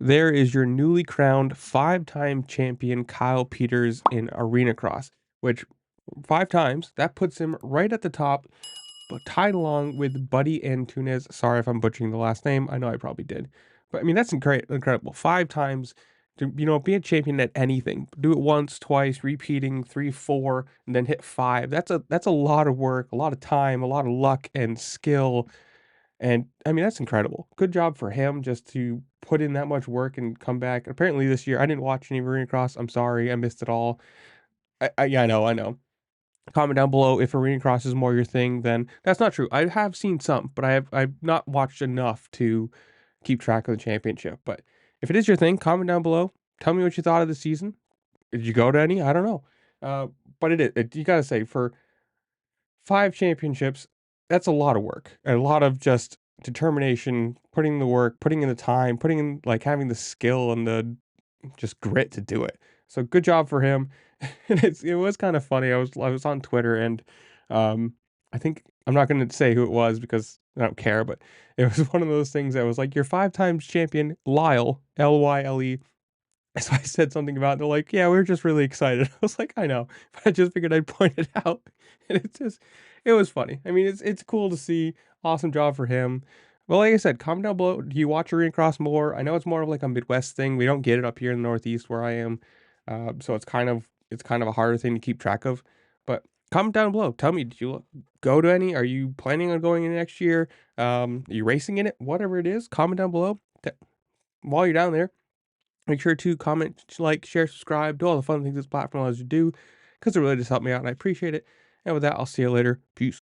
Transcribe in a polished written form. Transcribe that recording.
there is your newly crowned 5-time champion Kyle Peters in arenacross, which 5 times, that puts him right at the top, but tied along with Buddy Antunes. Sorry if I'm butchering the last name. I know I probably did. But I mean, that's incredible. 5 times to, be a champion at anything. Do it once, twice, repeating 3, 4, and then hit 5. That's a lot of work, a lot of time, a lot of luck and skill. And I mean, that's incredible. Good job for him just to put in that much work and come back. Apparently this year, I didn't watch any arena cross. I'm sorry, I missed it all. Yeah, I know. Comment down below if arena cross is more your thing. Then that's not true. I have seen some, but I've not watched enough to keep track of the championship. But if it is your thing, comment down below. Tell me what you thought of the season. Did you go to any? I don't know. But you gotta say, for 5 championships, that's a lot of work and a lot of just determination, putting the work, putting in the time, putting in, like, having the skill and the just grit to do it. So good job for him. And it was kind of funny. I was on Twitter, and I think I'm not going to say who it was because I don't care, but it was one of those things that was like, you're 5 times champion Lyle, Lyle. So I said something about it. They're like, yeah, we were just really excited. I was like, I know, but I just figured I'd point it out. And it was funny. I mean, it's cool to see. Awesome job for him. Well, like I said, comment down below. Do you watch arena cross more? I know it's more of like a Midwest thing. We don't get it up here in the Northeast where I am, so it's kind of a harder thing to keep track of. But comment down below. Tell me, did you go to any? Are you planning on going in next year? Are you racing in it? Whatever it is, comment down below. While you're down there, make sure to comment, like, share, subscribe, do all the fun things this platform allows you to do, because it really just helped me out and I appreciate it. And with that, I'll see you later. Peace.